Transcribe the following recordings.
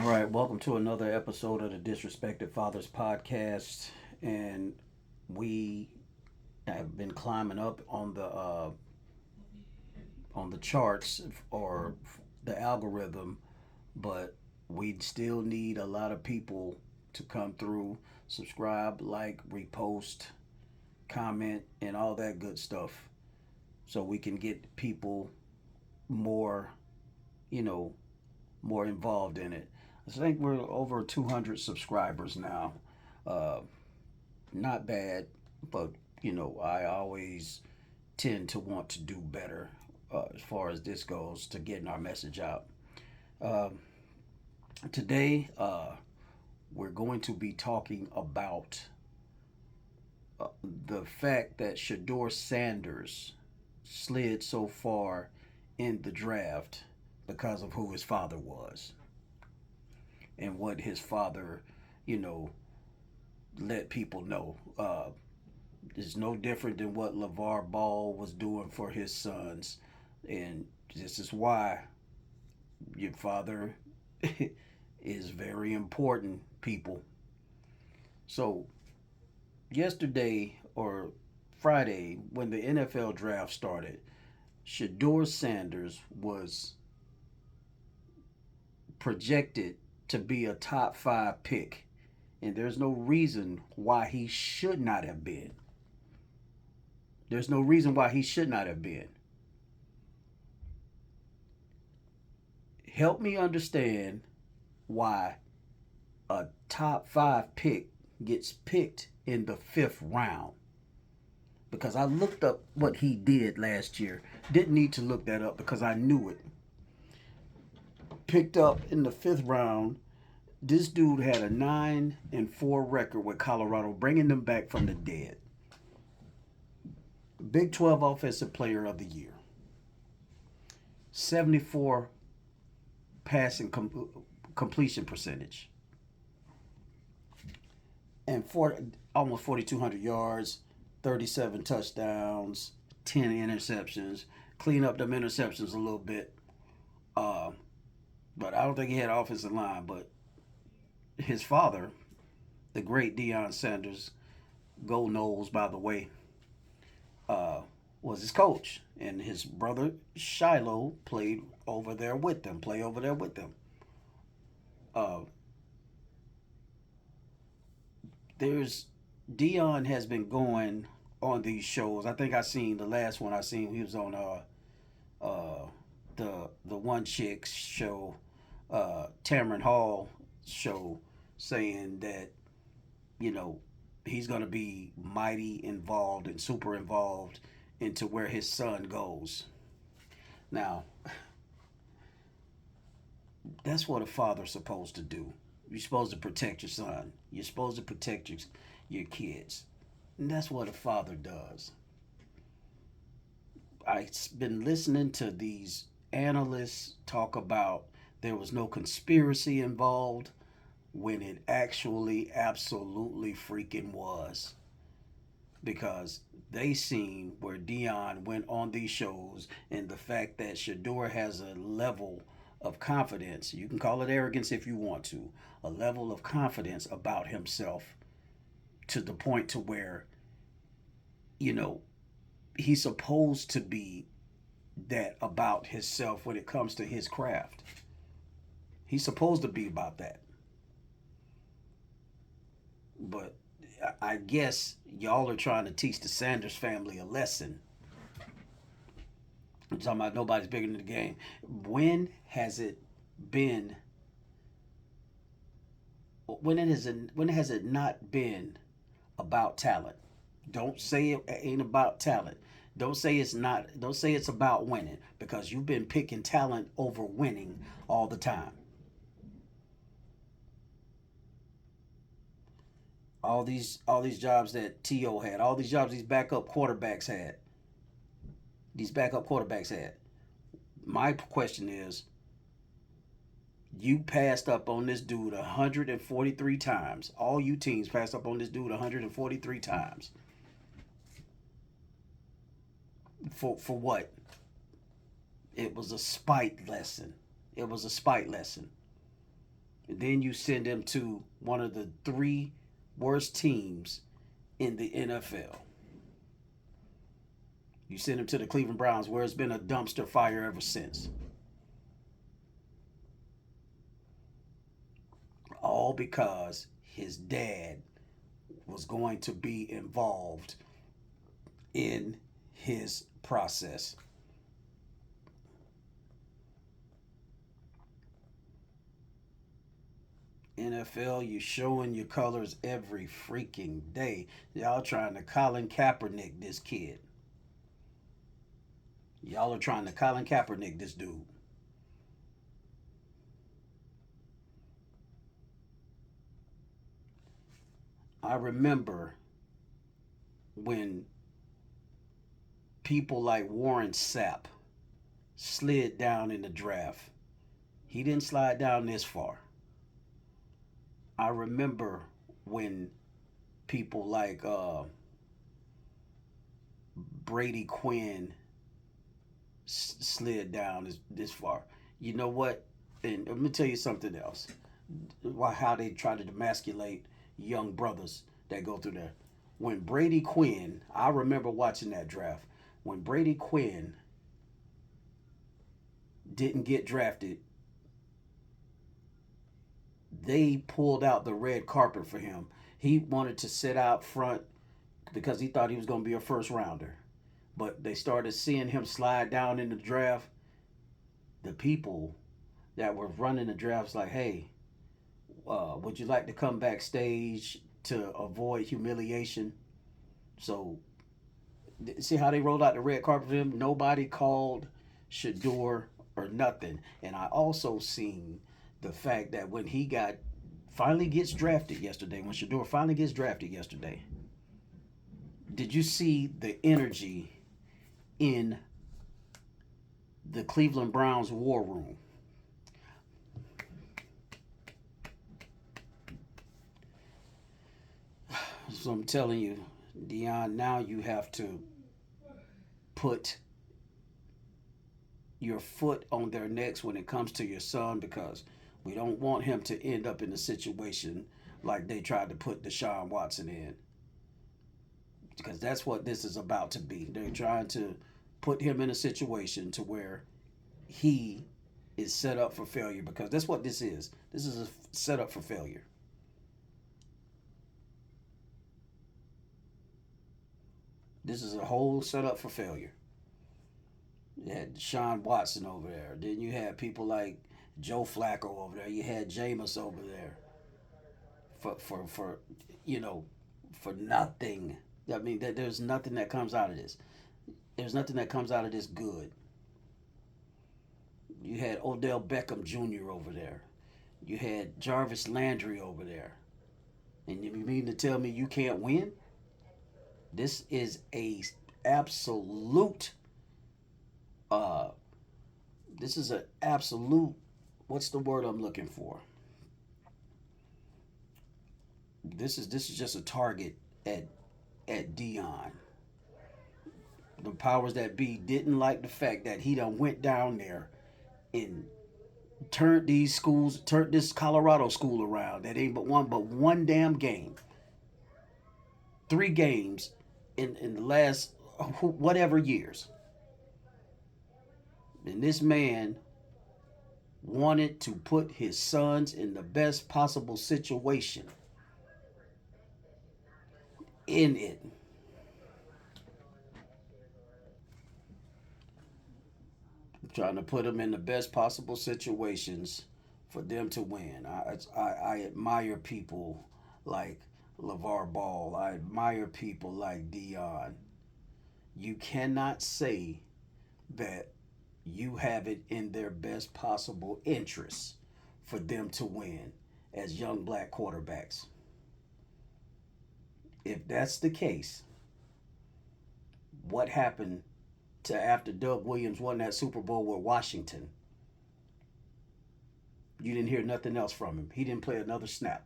All right, welcome to another episode of the Disrespected Fathers podcast, and we have been climbing up on the charts or the algorithm, but we still need a lot of people to come through, subscribe, like, repost, comment, and all that good stuff, so we can get people more, you know, more involved in it. I think we're over 200 subscribers now. Uh, Not bad, but I always tend to want to do better as far as this goes to getting our message out. Um, Today, we're going to be talking about the fact that Shadeur Sanders slid so far in the draft because of who his father was and what his father, you know, let people know. It's no different than what LeVar Ball was doing for his sons. And this is why your father is very important, people. So, yesterday or Friday, when the NFL draft started, Shadeur Sanders was projected to be a top five pick. And there's no reason why he should not have been. There's no reason why he should not have been. Help me understand why a top five pick gets picked in the fifth round. Because I looked up what he did last year. Didn't need to look that up because I knew it. Picked up in the fifth round. This dude had a 9-4 record with Colorado, bringing them back from the dead. Big 12 Offensive Player of the Year. 74 passing completion percentage. And almost 4,200 yards, 37 touchdowns, 10 interceptions. Clean up them interceptions a little bit. Uh, but I don't think he had offensive line. But his father, the great Deion Sanders, Go Knowles, by the way, uh, was his coach, and his brother Shiloh played over there with them. Play over there with them. Uh, there's Dion has been going on these shows. I think I seen the last one I seen. He was on uh the one chick's show, Tamron Hall show, saying that you know he's gonna be mighty involved and super involved into where his son goes. Now, that's what a father's supposed to do. You're supposed to protect your son. You're supposed to protect your kids. And that's what a father does. I've been listening to these analysts talk about there was no conspiracy involved when it actually absolutely freaking was. Because they seen where Dion went on these shows and the fact that Shador has a level of confidence, you can call it arrogance if you want to, a level of confidence about himself to the point to where, you know, he's supposed to be that about himself when it comes to his craft. He's supposed to be about that. But I guess y'all are trying to teach the Sanders family a lesson. I'm talking about nobody's bigger than the game. When has it been? When has it not been about talent? Don't say it ain't about talent. Don't say it's not. Don't say it's about winning because you've been picking talent over winning all the time. All these jobs that To had, all these jobs these backup quarterbacks had. My question is, you passed up on this dude 143 times. All you teams passed up on this dude 143 times. For what? It was a spite lesson. It was a spite lesson. And then you send him to one of the three worst teams in the NFL. You send him to the Cleveland Browns, where it's been a dumpster fire ever since. All because his dad was going to be involved in his process. NFL, you showing your colors every freaking day. Y'all trying to Colin Kaepernick this kid. Y'all are trying to Colin Kaepernick this dude. I remember when people like Warren Sapp slid down in the draft. He didn't slide down this far. I remember when people like Brady Quinn slid down this far. You know what? And let me tell you something else. How they try to demasculate young brothers that go through there. When Brady Quinn, I remember watching that draft. When Brady Quinn didn't get drafted, they pulled out the red carpet for him. He wanted to sit out front because he thought he was going to be a first rounder. But they started seeing him slide down in the draft. The people that were running the drafts like, hey, would you like to come backstage to avoid humiliation? So, see how they rolled out the red carpet for him? Nobody called Shadeur or nothing. And I also seen the fact that when he finally gets drafted yesterday, when Shadeur finally gets drafted yesterday, did you see the energy in the Cleveland Browns war room? So I'm telling you, Dion, now you have to put your foot on their necks when it comes to your son, because we don't want him to end up in a situation like they tried to put Deshaun Watson in. Because that's what this is about to be. They're trying to put him in a situation to where he is set up for failure, because that's what this is. This is a setup for failure. This is a whole setup for failure. You had Deshaun Watson over there. Then you had people like Joe Flacco over there. You had Jameis over there for you know for nothing. I mean, there's nothing that comes out of this. There's nothing that comes out of this good. You had Odell Beckham Jr. over there. You had Jarvis Landry over there. And you mean to tell me you can't win? This is a absolute. Uh, this is an absolute. What's the word I'm looking for? This is just a target at Dion. The powers that be didn't like the fact that he done went down there and turned this Colorado school around. That ain't but one damn game. 3 games in the last whatever years. And this man wanted to put his sons in the best possible situation in it. Trying to put them in the best possible situations for them to win. I admire people like LeVar Ball. I admire people like Dion. You cannot say that you have it in their best possible interests for them to win as young black quarterbacks. If that's the case, what happened to after Doug Williams won that Super Bowl with Washington? You didn't hear nothing else from him. He didn't play another snap.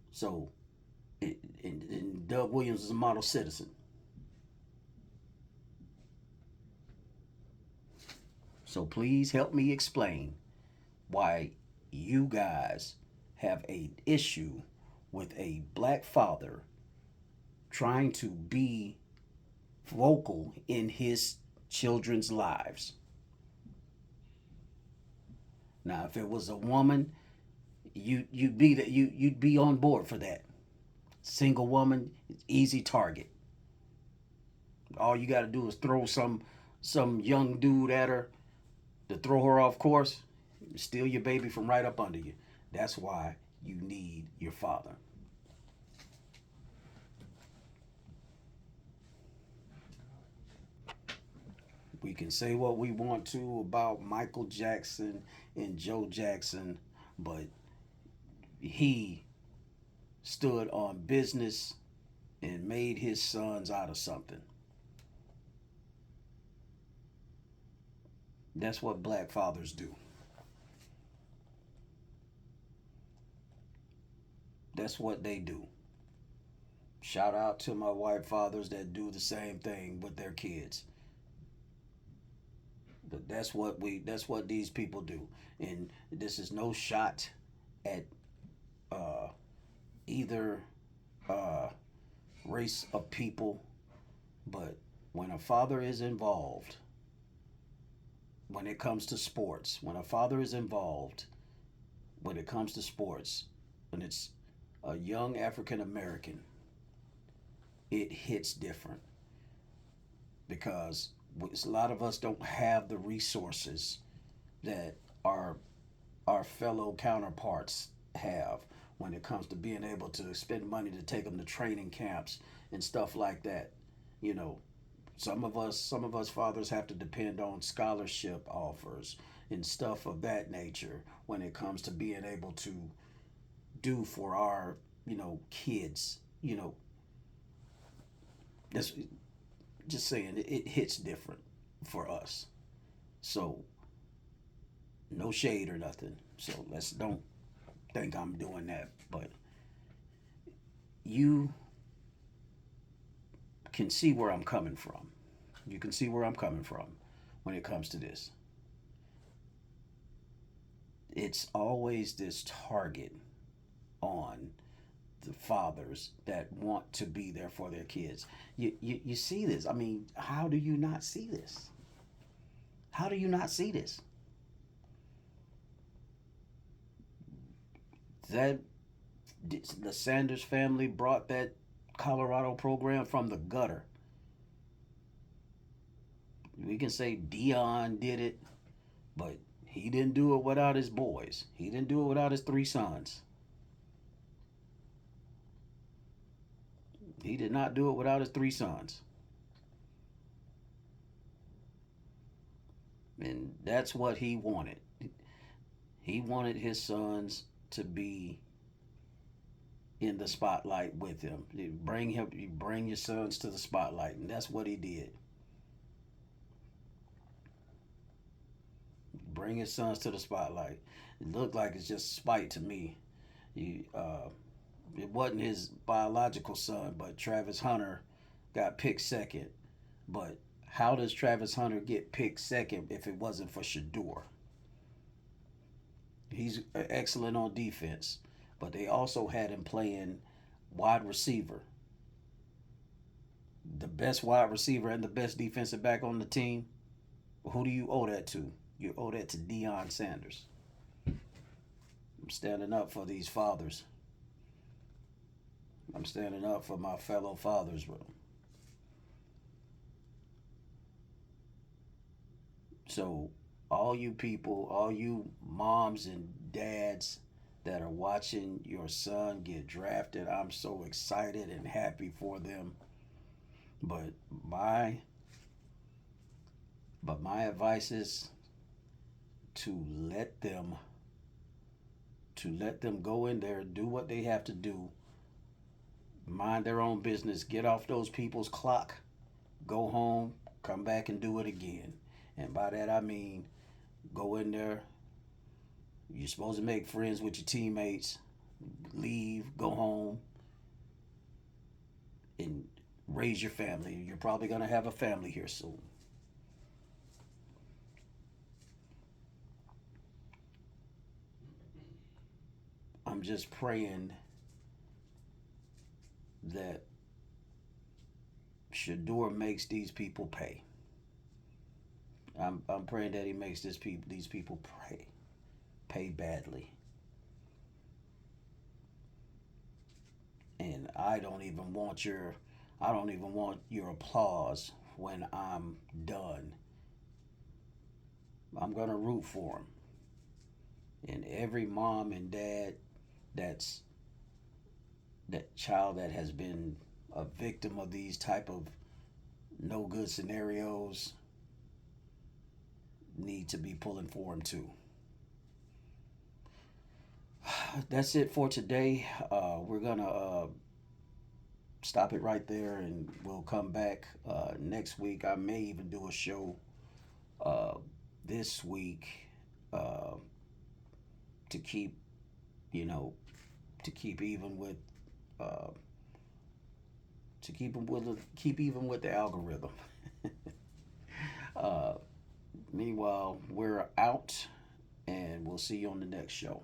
So, and Doug Williams is a model citizen. So please help me explain why you guys have a issue with a black father trying to be vocal in his children's lives. Now, if it was a woman, you'd be on board for that. Single woman, easy target. All you got to do is throw some young dude at her to throw her off course, steal your baby from right up under you. That's why you need your father. We can say what we want to about Michael Jackson and Joe Jackson, but he stood on business and made his sons out of something. That's what black fathers do. That's what they do. Shout out to my white fathers that do the same thing with their kids. But that's what these people do. And this is no shot at uh, either uh, race of people, but when a father is involved, when it comes to sports, when a father is involved, when it comes to sports, when it's a young African American, it hits different because a lot of us don't have the resources that our fellow counterparts have when it comes to being able to spend money to take them to training camps and stuff like that. You know, some of us fathers have to depend on scholarship offers and stuff of that nature when it comes to being able to do for our kids. That's just saying it hits different for us. So no shade or nothing. So let's don't think I'm doing that, but you can see where I'm coming from. You can see where I'm coming from when it comes to this. It's always this target on the fathers that want to be there for their kids. You see this. I mean, how do you not see this? How do you not see this? That the Sanders family brought that Colorado program from the gutter. We can say Dion did it, but he didn't do it without his boys. He didn't do it without his three sons. He did not do it without his three sons. And that's what he wanted. He wanted his sons to be in the spotlight with him. You bring your sons to the spotlight, and that's what he did. Bring his sons to the spotlight. It looked like it's just spite to me. He, it wasn't his biological son, but Travis Hunter got picked second. But how does Travis Hunter get picked second if it wasn't for Shadeur? He's excellent on defense, but they also had him playing wide receiver. The best wide receiver and the best defensive back on the team. Who do you owe that to? You owe that to Deion Sanders. I'm standing up for these fathers. I'm standing up for my fellow fathers, bro. So, all you people, all you moms and dads that are watching your son get drafted, I'm so excited and happy for them. But my my advice is to let them go in there, do what they have to do, mind their own business, get off those people's clock, go home, come back and do it again. And by that I mean go in there. You're supposed to make friends with your teammates, leave, go home, and raise your family. You're probably going to have a family here soon. I'm just praying that Shadeur makes these people pay. I'm praying that he makes these people pay badly. And I don't even want your applause when I'm done. I'm gonna root for him. And every mom and dad that's that child that has been a victim of these type of no good scenarios need to be pulling for him too. That's it for today. We're gonna stop it right there, and we'll come back next week. I may even do a show uh, this week uh, to keep, you know, to keep even with uh, keep even with the algorithm. uh, Meanwhile, we're out, and we'll see you on the next show.